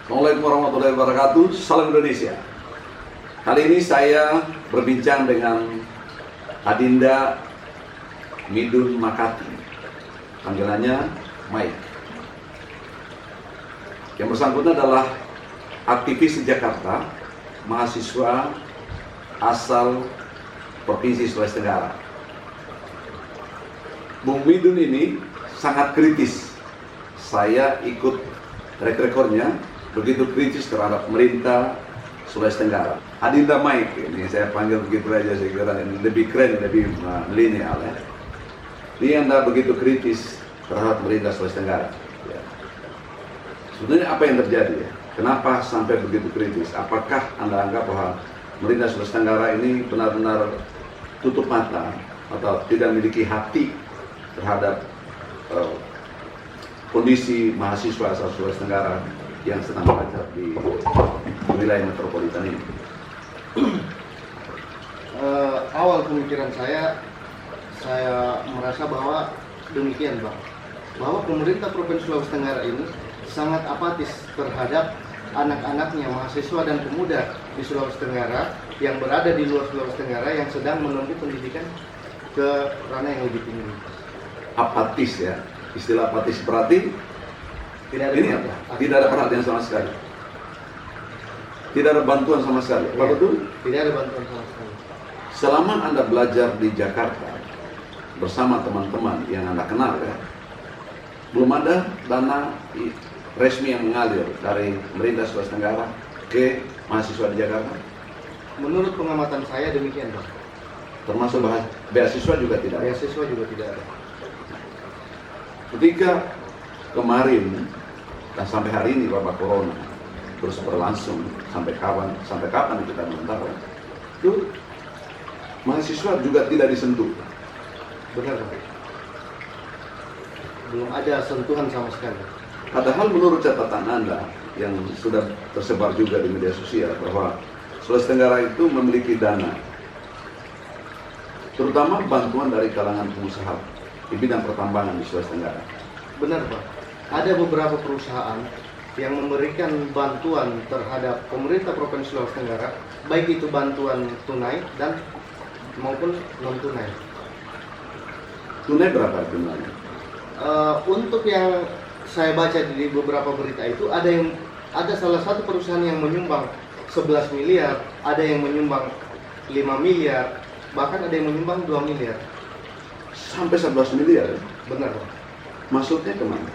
Assalamualaikum warahmatullahi wabarakatuh. Salam Indonesia. Kali ini saya berbincang dengan Adinda Midun Makati, panggilannya Mike. Yang bersangkutan adalah aktivis di Jakarta, mahasiswa asal Provinsi Sulawesi Tenggara. Bung Midun ini sangat kritis. Saya ikut rekornya begitu kritis terhadap pemerintah Sulawesi Tenggara. Adinda Mike, ini saya panggil begitu aja, saya kira ini lebih keren, lebih milenial ya. Ini Anda begitu kritis terhadap pemerintah Sulawesi Tenggara. Ya. Sebenarnya apa yang terjadi ya? Kenapa sampai begitu kritis? Apakah Anda anggap bahwa pemerintah Sulawesi Tenggara ini benar-benar tutup mata atau tidak memiliki hati terhadap kondisi mahasiswa asal Sulawesi Tenggara yang sedang belajar di wilayah metropolitan ini? Awal pemikiran saya merasa bahwa demikian, Bang, bahwa pemerintah Provinsi Sulawesi Tenggara ini sangat apatis terhadap anak-anaknya, mahasiswa dan pemuda di Sulawesi Tenggara yang berada di luar Sulawesi Tenggara yang sedang menempuh pendidikan ke ranah yang lebih tinggi. Apatis ya, istilah apatis berarti Tidak ada ini apa? Tidak ada perhatian sama sekali, tidak ada bantuan sama sekali. Apa betul? Tidak ada bantuan sama sekali. Selama Anda belajar di Jakarta bersama teman-teman yang Anda kenal ya, belum ada dana resmi yang mengalir dari pemerintah Sulawesi Tenggara ke mahasiswa di Jakarta. Menurut pengamatan saya demikian, Bang. Termasuk beasiswa juga tidak ada. Beasiswa juga tidak ada. Ketika kemarin dan sampai hari ini wabah corona terus berlangsung, sampai kapan kita belum tahu. Itu mahasiswa juga tidak disentuh. Benar, Bang. Belum ada sentuhan sama sekali. Padahal menurut catatan Anda yang sudah tersebar juga di media sosial bahwa Sulawesi Tenggara itu memiliki dana, terutama bantuan dari kalangan pengusaha di bidang pertambangan di Sulawesi Tenggara. Benar, Pak. Ada beberapa perusahaan yang memberikan bantuan terhadap pemerintah Provinsi Sulawesi Tenggara, baik itu bantuan tunai dan maupun non tunai. Tunai berapa jumlahnya? Untuk yang saya baca di beberapa berita itu ada salah satu perusahaan yang menyumbang 11 miliar, ada yang menyumbang 5 miliar, bahkan ada yang menyumbang 2 miliar. Sampai 11 miliar? Benar, Pak. Masuknya kemana?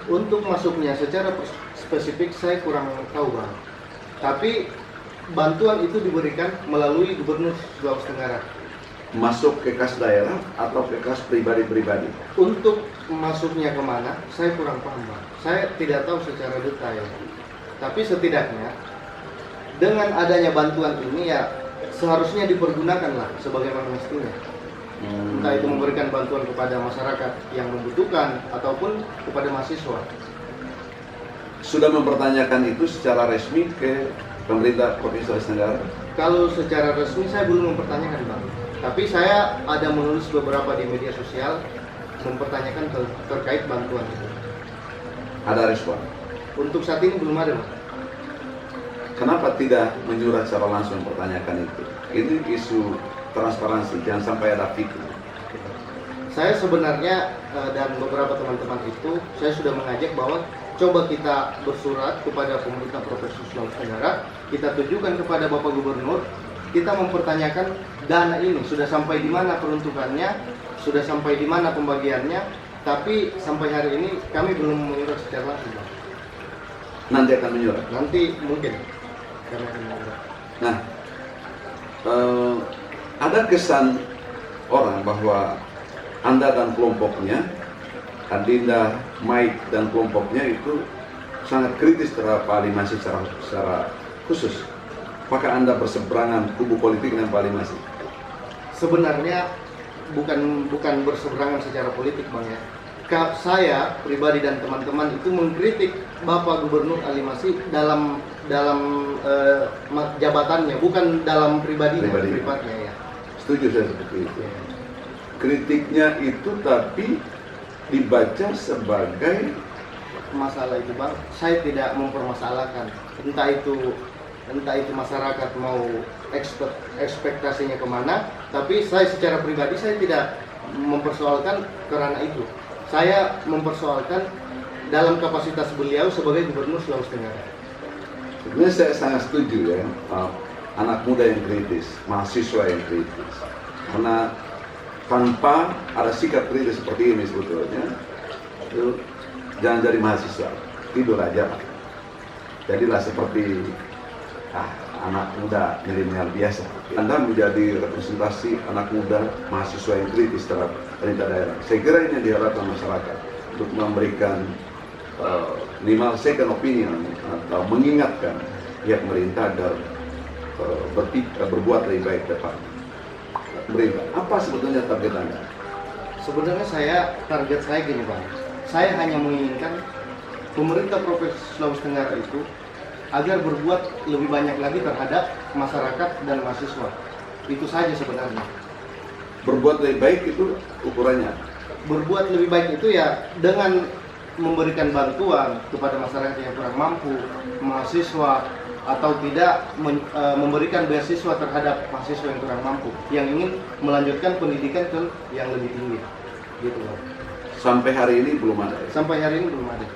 Untuk masuknya secara spesifik saya kurang tahu, Bang. Tapi bantuan itu diberikan melalui Gubernur Sulawesi Tenggara. Masuk ke kas daerah atau ke kas pribadi-pribadi? Untuk masuknya kemana, saya kurang paham, Bang. Saya tidak tahu secara detail. Tapi setidaknya dengan adanya bantuan ini ya seharusnya dipergunakanlah sebagaimana mestinya. Entah itu memberikan bantuan kepada masyarakat yang membutuhkan ataupun kepada mahasiswa. Sudah mempertanyakan itu secara resmi ke pemerintah Provinsi Sulawesi Tenggara? Kalau secara resmi saya belum mempertanyakan, Bang. Tapi saya ada menulis beberapa di media sosial mempertanyakan terkait bantuan itu. Ada respon? Untuk saat ini belum ada, Bang. Kenapa tidak menyurat secara langsung mempertanyakan itu? Ini isu transparansi, jangan sampai ada fitnah. Saya sebenarnya dan beberapa teman-teman itu saya sudah mengajak bahwa coba kita bersurat kepada pemerintah Provinsi Sulawesi Tenggara, kita tujukan kepada Bapak Gubernur, kita mempertanyakan dana ini sudah sampai di mana peruntukannya, sudah sampai di mana pembagiannya, tapi sampai hari ini kami belum menyurat secara langsung, Bang. Nanti akan menyurat? Nanti mungkin kami akan menyurat. Nah, ada kesan orang bahwa Anda dan kelompoknya, Adinda Mike dan kelompoknya itu sangat kritis terhadap Pak Ali Masih secara khusus. Apakah Anda berseberangan kubu politik dengan Pak Ali Masih? Sebenarnya bukan berseberangan secara politik, Bang ya. Saya pribadi dan teman-teman itu mengkritik Bapak Gubernur Ali Masih dalam jabatannya, bukan dalam privatnya ya. Setuju saya seperti itu. Kritiknya itu tapi dibaca sebagai masalah itu Bang, saya tidak mempermasalahkan. Entah itu masyarakat mau ekspektasinya kemana, tapi saya secara pribadi saya tidak mempersoalkan karena itu. Saya mempersoalkan dalam kapasitas beliau sebagai Gubernur Sulawesi Tenggara. Sebenarnya saya sangat setuju ya, anak muda yang kritis, mahasiswa yang kritis. Karena tanpa ada sikap kritis seperti ini sebetulnya, itu jangan jadi mahasiswa, tidur aja. Jadilah seperti anak muda milenial biasa. Anda menjadi representasi anak muda mahasiswa yang kritis terhadap perintah daerah. Saya kira ini yang diharapkan masyarakat untuk memberikan minimal second opinion atau mengingatkan pihak pemerintah agar berbuat lebih baik depan. Pemerintah, apa sebetulnya target Anda? Sebenarnya target saya gini Bang, saya hanya menginginkan pemerintah Provinsi Sulawesi Tenggara itu agar berbuat lebih banyak lagi terhadap masyarakat dan mahasiswa. Itu saja sebenarnya. Berbuat lebih baik itu ukurannya? Berbuat lebih baik itu ya dengan memberikan bantuan kepada masyarakat yang kurang mampu, mahasiswa, atau tidak memberikan beasiswa terhadap mahasiswa yang kurang mampu yang ingin melanjutkan pendidikan ke yang lebih tinggi, gitu Bang. Sampai hari ini belum ada ya? Sampai hari ini belum ada.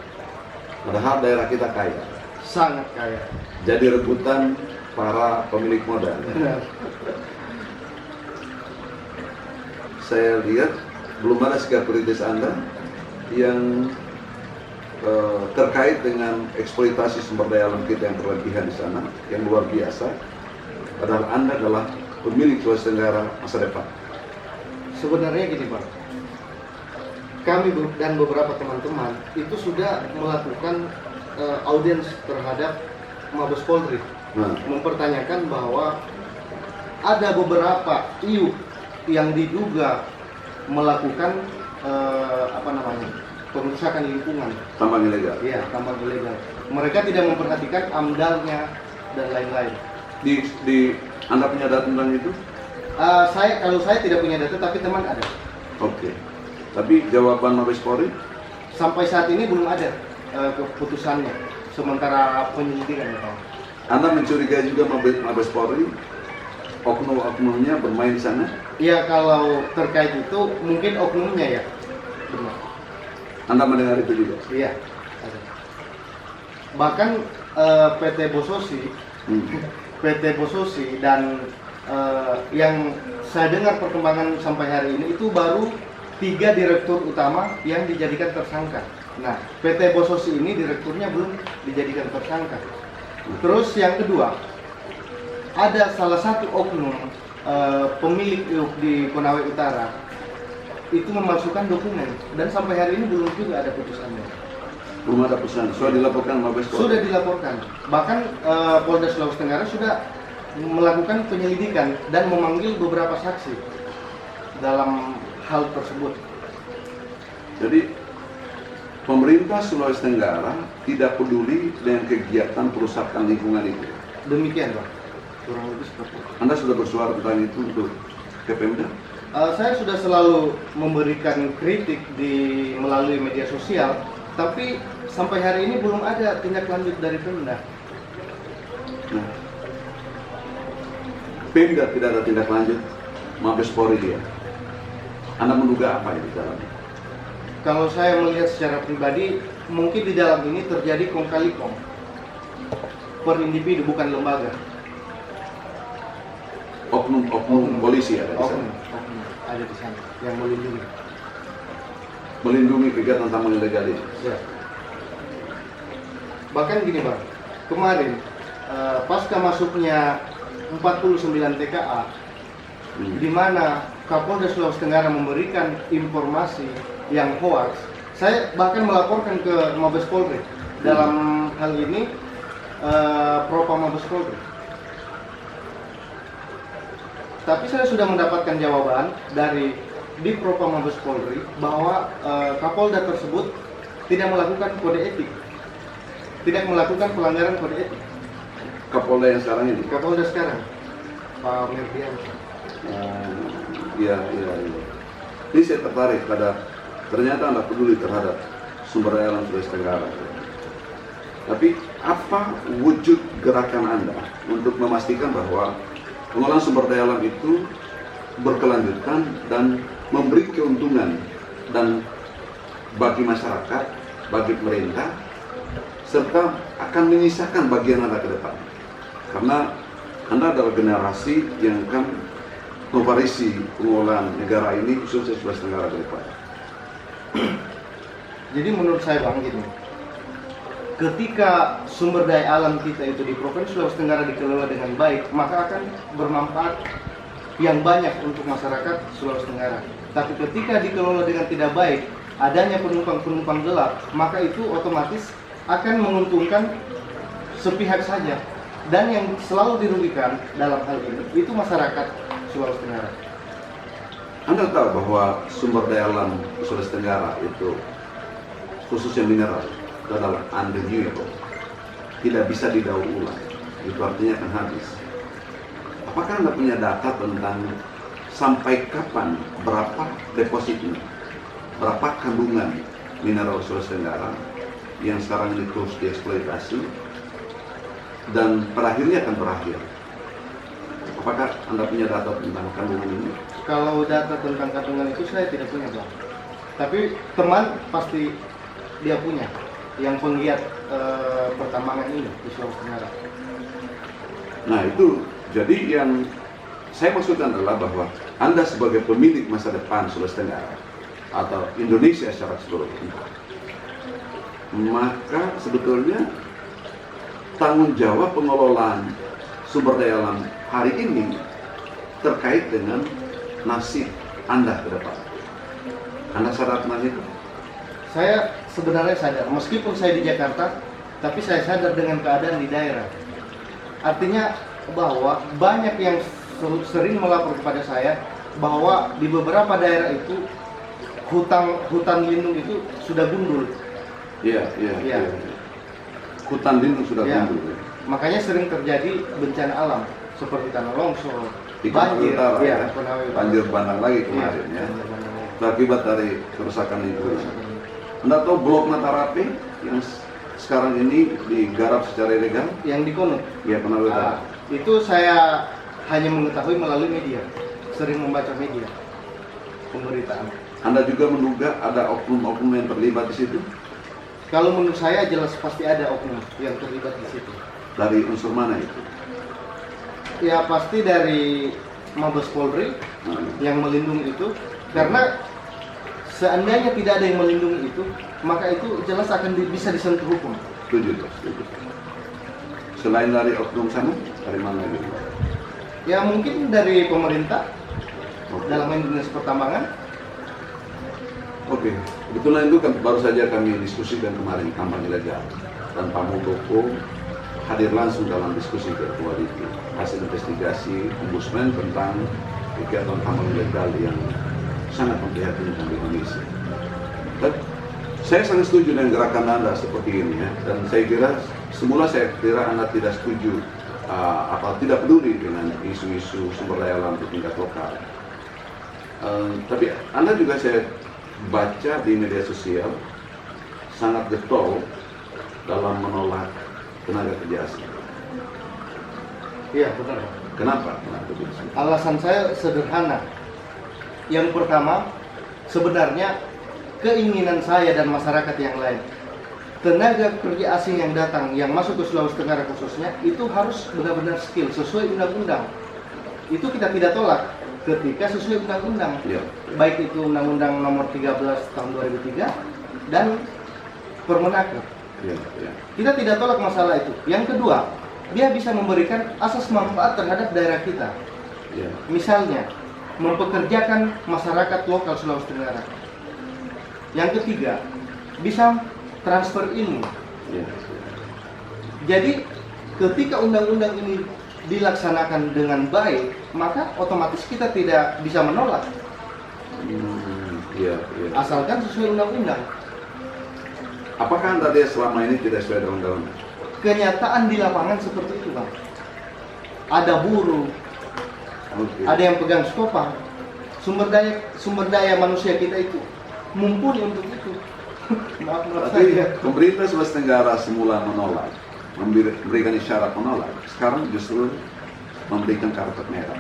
Padahal daerah kita kaya. Sangat kaya. Jadi rebutan para pemilik modal. Saya lihat belum ada sikap kritis Anda yang terkait dengan eksploitasi sumber daya alam kita yang berlebihan di sana, yang luar biasa. Padahal Anda adalah pemilik Sulawesi Tenggara masa depan. Sebenarnya gini Bang, kami dan beberapa teman-teman itu sudah melakukan audiens terhadap Mabes Polri, mempertanyakan bahwa ada beberapa IU yang diduga melakukan pengerusakan lingkungan, tambang ilegal. Iya, tambang ilegal. Mereka tidak memperhatikan AMDAL-nya dan lain-lain. Di Anda punya data tentang itu? Kalau saya tidak punya data, tapi teman ada. Oke. Tapi jawaban Mabes Polri? Sampai saat ini belum ada keputusannya. Sementara penyelidikan ya. Anda mencurigai juga Mabes Polri oknum-oknumnya bermain di sana? Iya, kalau terkait itu mungkin oknumnya ya. Benar. Anda mendengar itu juga? Iya. Ada. Bahkan PT Bososi dan yang saya dengar perkembangan sampai hari ini itu baru 3 direktur utama yang dijadikan tersangka. Nah, PT Bososi ini direkturnya belum dijadikan tersangka. Terus yang kedua, ada salah satu oknum pemilik IUP di Konawe Utara itu memasukkan dokumen dan sampai hari ini belum juga ada putusannya. Belum ada putusan. Sudah dilaporkan Mabes Polri? Sudah dilaporkan. Bahkan Polda Sulawesi Tenggara sudah melakukan penyelidikan dan memanggil beberapa saksi dalam hal tersebut. Jadi pemerintah Sulawesi Tenggara tidak peduli dengan kegiatan perusahaan lingkungan itu. Demikian Pak, kurang lebih seperti itu. Anda sudah bersuara tentang itu untuk Pemda? Saya sudah selalu memberikan kritik melalui media sosial, tapi sampai hari ini belum ada tindak lanjut dari Pemda. Nah, Pemda tidak ada tindak lanjut, Mabes Polri dia. Anda menduga apa yang di dalamnya? Kalau saya melihat secara pribadi, mungkin di dalam ini terjadi kong kali kong per individu, bukan lembaga. Oknum polisi ada di sana. Oknum ada di sana yang melindungi kegiatan tambang ilegal ini. Ya. Bahkan gini Bang, kemarin pasca masuknya 49 TKA, di mana Kapolda Sulawesi Tenggara memberikan informasi yang hoax, saya bahkan melaporkan ke Mabes Polri. Dalam hal ini Propam Mabes Polri. Tapi saya sudah mendapatkan jawaban dari di Propam Mabes Polri bahwa Kapolda tersebut tidak melakukan kode etik, tidak melakukan pelanggaran kode etik. Kapolda yang sekarang ini? Kapolda sekarang, Pak Merdian. Iya. Ini saya tertarik pada ternyata Anda peduli terhadap sumber daya alam Sulawesi Tenggara. Tapi apa wujud gerakan Anda untuk memastikan bahwa pengelolaan sumber daya alam itu berkelanjutan dan memberi keuntungan dan bagi masyarakat, bagi pemerintah, serta akan menyisakan bagian Anda ke depan? Karena Anda adalah generasi yang akan mewarisi pengelolaan negara ini khususnya Sulawesi Tenggara ke depan. Jadi menurut saya Bang gini, ketika sumber daya alam kita itu di Provinsi Sulawesi Tenggara dikelola dengan baik, maka akan bermanfaat yang banyak untuk masyarakat Sulawesi Tenggara. Tapi ketika dikelola dengan tidak baik, adanya penumpang-penumpang gelap, maka itu otomatis akan menguntungkan sepihak saja. Dan yang selalu dirugikan dalam hal ini itu masyarakat Sulawesi Tenggara. Anda tahu bahwa sumber daya alam Sulawesi Tenggara itu khususnya mineral itu adalah unrenewable, tidak bisa didaur ulang, itu artinya akan habis. Apakah Anda punya data tentang sampai kapan berapa depositnya, berapa kandungan mineral Sulawesi Tenggara yang sekarang ini terus dieksploitasi dan pada akhirnya akan berakhir? Apakah Anda punya data tentang kandungan ini? Kalau data tentang kandungan itu saya tidak punya Bang. Tapi teman pasti dia punya, yang penggiat pertambangan ini di Sulawesi Tenggara. Nah itu, jadi yang saya maksudkan adalah bahwa Anda sebagai pemilik masa depan Sulawesi Tenggara atau Indonesia secara keseluruhan, maka sebetulnya tanggung jawab pengelolaan sumber daya alam hari ini terkait dengan nasib Anda ke depan. Anda sadar tentang itu? Saya sebenarnya sadar, meskipun saya di Jakarta, tapi saya sadar dengan keadaan di daerah. Artinya bahwa banyak yang sering melapor kepada saya bahwa di beberapa daerah itu hutan lindung itu sudah gundul. Iya. Hutan lindung sudah Ya. gundul. Makanya sering terjadi bencana alam seperti tanah longsor, Di banjir, Utara, ya, banjir bandang lagi kemarin ya. Akibat dari kerusakan itu. Anda tahu blok Matarape yang sekarang ini digarap secara ilegal? Yang di Konut. Ya, pernah Ah, itu saya hanya mengetahui melalui media, sering membaca media pemberitaan. Anda juga menduga ada oknum-oknum yang terlibat di situ? Kalau menurut saya jelas pasti ada oknum yang terlibat di situ. Dari unsur mana itu? Ya pasti dari Mabes Polri Nah, yang melindungi itu, karena seandainya tidak ada yang melindungi itu, maka itu jelas akan bisa disentuh hukum. setuju. Selain dari oknum sana, dari mana lagi? Ya mungkin dari pemerintah Oke. dalam hal dinas pertambangan. Oke, kebetulan itu kan baru saja kami diskusikan kemarin tambang ilegal dan Pak Muldoko hadir langsung dalam diskusi virtual itu hasil investigasi Ombudsman tentang kegiatan tambang ilegal yang sangat memprihatinkan di Indonesia. Dan saya sangat setuju dengan gerakan Anda seperti ini ya, dan saya kira Anda tidak setuju atau tidak peduli dengan isu-isu sumber daya alam di tingkat lokal. Tapi Anda juga saya baca di media sosial sangat getol dalam menolak tenaga kerja asing. Iya benar. Kenapa? Begitu? Alasan saya sederhana. Yang pertama, sebenarnya keinginan saya dan masyarakat yang lain, tenaga kerja asing yang datang, yang masuk ke Sulawesi Tenggara khususnya, itu harus benar-benar skill sesuai undang-undang. Itu kita tidak tolak ketika sesuai undang-undang. Ya. Baik itu Undang-Undang Nomor 13 Tahun 2003 dan Permenaker. Ya. Kita tidak tolak masalah itu. Yang kedua, dia bisa memberikan asas manfaat terhadap daerah kita. Ya. Misalnya, mempekerjakan masyarakat lokal Sulawesi Tenggara. Yang ketiga, bisa transfer ilmu. Ya. Jadi, ketika undang-undang ini dilaksanakan dengan baik, maka otomatis kita tidak bisa menolak, Ya. asalkan sesuai undang-undang. Apakah Anda lihat selama ini tidak sesuai dengan undang-undang? Kenyataan di lapangan seperti itu, Bang. Ada buruh, Oke. ada yang pegang stopang. Sumber daya manusia kita itu mumpuni untuk itu. Maaf Tapi saya. pemerintah Sulawesi Tenggara semula menolak, memberikan isyarat menolak. Sekarang justru memberikan karpet merah.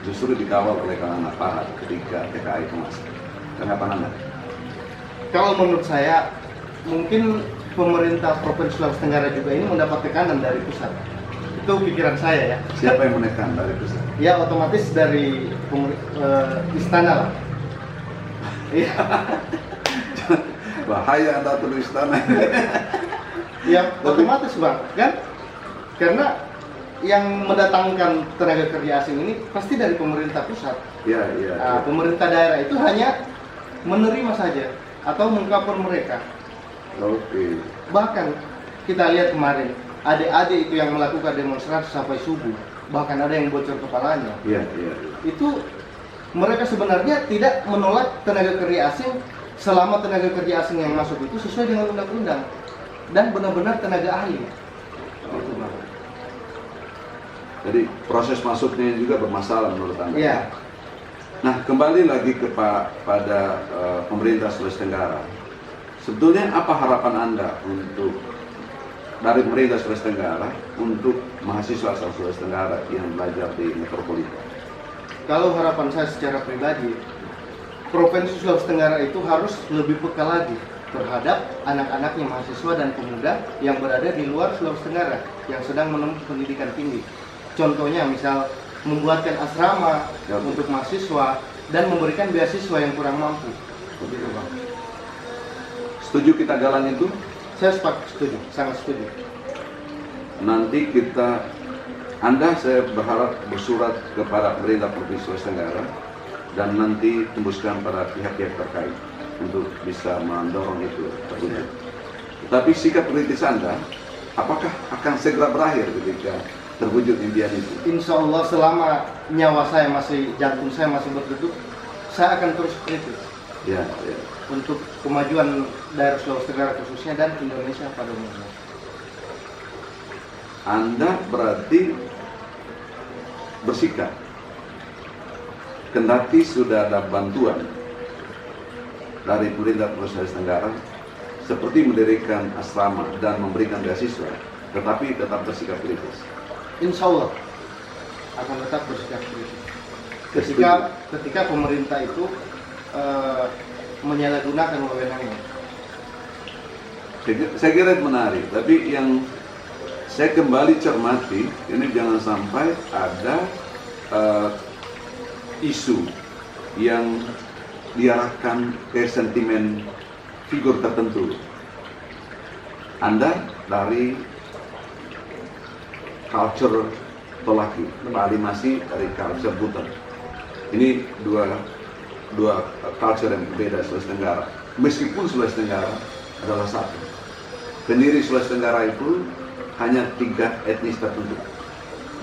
Justru dikawal oleh kalangan aparat ketika TKI itu masuk. Kenapa Anda? Kalau menurut saya, mungkin pemerintah Provinsi Sulawesi Tenggara juga ini mendapat tekanan dari pusat. Itu pikiran saya ya. Siapa yang menekan dari pusat? Ya otomatis dari istana lah. Iya. Bahaya Anda tulis istana. Ya otomatis bang, kan? Karena yang mendatangkan tenaga kerja asing ini pasti dari pemerintah pusat. Iya, iya. Nah, pemerintah daerah itu hanya menerima saja atau mengcover mereka. Oke. Bahkan kita lihat kemarin adik-adik itu yang melakukan demonstrasi sampai subuh, bahkan ada yang bocor kepalanya. Iya, iya. Itu mereka sebenarnya tidak menolak tenaga kerja asing selama tenaga kerja asing yang masuk itu sesuai dengan undang-undang dan benar-benar tenaga ahli. Gitu, Bang. Jadi proses masuknya juga bermasalah menurut Anda. Iya. Nah, kembali lagi kepada pemerintah Sulawesi Tenggara. Sebetulnya apa harapan Anda untuk dari pemerintah Sulawesi Tenggara untuk mahasiswa asal Sulawesi Tenggara yang belajar di metropolitan? Kalau harapan saya secara pribadi, Provinsi Sulawesi Tenggara itu harus lebih peka lagi terhadap anak-anaknya mahasiswa dan pemuda yang berada di luar Sulawesi Tenggara yang sedang menempuh pendidikan tinggi. Contohnya misal membuatkan asrama untuk mahasiswa dan memberikan beasiswa yang kurang mampu. Begitu, Bang. Setuju kita galang itu? Saya setuju, sangat setuju. Nanti saya berharap bersurat kepada pemerintah Provinsi Sulawesi Tenggara dan nanti tembuskan pada pihak-pihak terkait untuk bisa mendorong itu terwujud. Tetapi sikap kritis Anda, apakah akan segera berakhir ketika terwujud impian itu? Insya Allah selama nyawa saya jantung saya masih berdegup, saya akan terus kritis. Ya, ya. Untuk kemajuan daerah Sulawesi Tenggara khususnya dan Indonesia pada umumnya. Anda berarti bersikap kendati sudah ada bantuan dari pemerintah Sulawesi Tenggara seperti mendirikan asrama dan memberikan beasiswa, tetapi tetap bersikap kritis. Insya Allah akan tetap bersikap kritis. Ketika pemerintah itu menyalahgunakan wewenangnya. Saya kira itu menarik, tapi yang saya kembali cermati, ini jangan sampai ada isu yang diarahkan ke sentimen figur tertentu. Anda dari culture Tolaki, Pak Ali masih dari culture Buton. Ini dua culture yang berbeda Sulawesi Tenggara. Meskipun Sulawesi Tenggara adalah satu. Pendiri Sulawesi Tenggara itu hanya 3 etnis tertentu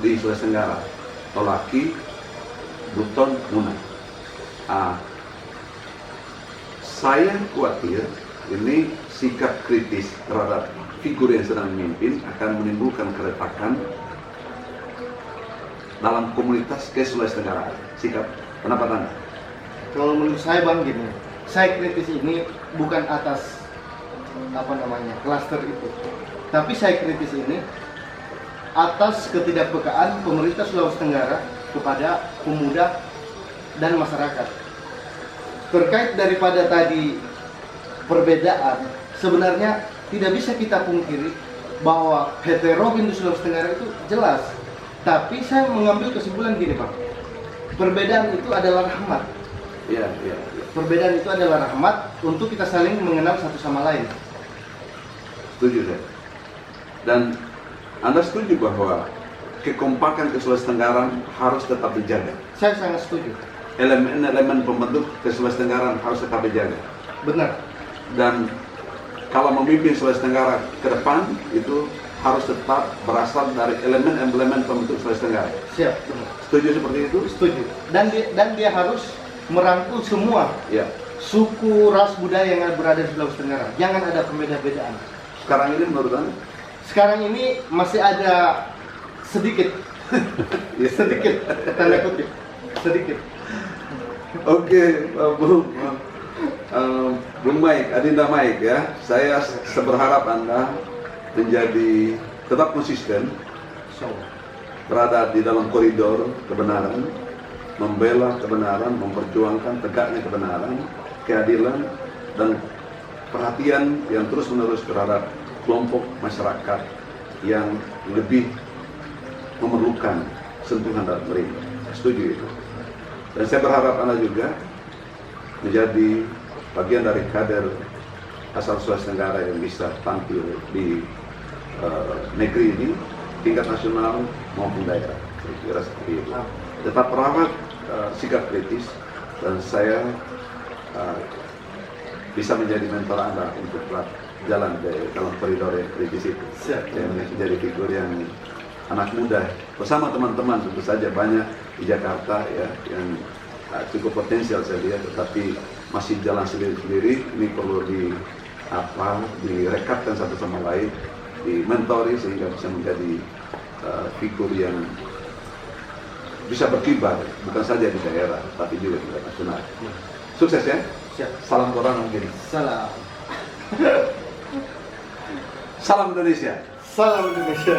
di Sulawesi Tenggara: Tolaki, Buton, Muna. Saya khawatir ini sikap kritis terhadap figur yang sedang memimpin akan menimbulkan keretakan dalam komunitas ke Sulawesi Tenggara. Sikap pendapat Anda? Kalau menurut saya Bang gini, saya kritis ini bukan atas klaster itu, tapi saya kritis ini atas ketidakpekaan pemerintah Sulawesi Tenggara kepada pemuda dan masyarakat. Terkait daripada tadi perbedaan, sebenarnya tidak bisa kita pungkiri bahwa heterogen di Sulawesi Tenggara itu jelas. Tapi saya mengambil kesimpulan gini Pak, perbedaan itu adalah rahmat. Ya. Perbedaan itu adalah rahmat untuk kita saling mengenal satu sama lain. Setuju saya. Dan Anda setuju bahwa kekompakan ke Sulawesi Tenggara harus tetap dijaga? Saya sangat setuju. Elemen-elemen pembentuk ke Sulawesi Tenggara harus tetap dijaga. Benar. Dan kalau memimpin Sulawesi Tenggara ke depan itu harus tetap berasal dari elemen-elemen pembentuk Sulawesi Tenggara. Siap. Benar. Setuju seperti itu? Setuju. Dan dia harus merangkul semua suku, ras, budaya yang berada di Sulawesi Tenggara. Jangan ada pembeda-bedaan. Sekarang ini menurut Anda? Sekarang ini masih ada sedikit, tanda kutip, sedikit. Oke, Pak Bu. Bung Mike, Adinda Mike ya, saya seberharap Anda menjadi tetap konsisten, berada di dalam koridor kebenaran, membela kebenaran, memperjuangkan tegaknya kebenaran, keadilan, dan perhatian yang terus-menerus terhadap kelompok masyarakat yang lebih memerlukan sentuhan dari mereka. Setuju itu. Dan saya berharap Anda juga menjadi bagian dari kader asal Sulawesi Tenggara yang bisa tampil di negeri ini, tingkat nasional maupun daerah. Saya kira seperti itu. Tetap merawat sikap kritis, dan saya bisa menjadi mentor Anda untuk jalan dalam koridor yang kritis itu. Saya menjadi figur yang anak muda bersama teman-teman, tentu saja banyak di Jakarta ya yang cukup potensial saya lihat, tetapi masih jalan sendiri-sendiri. Ini perlu direkatkan satu sama lain, dimentori sehingga bisa menjadi figur yang bisa berkibar bukan saja di daerah tapi juga di nasional. Sukses ya. Siap. Salam korang mungkin. Salam. Salam Indonesia. Salam Indonesia.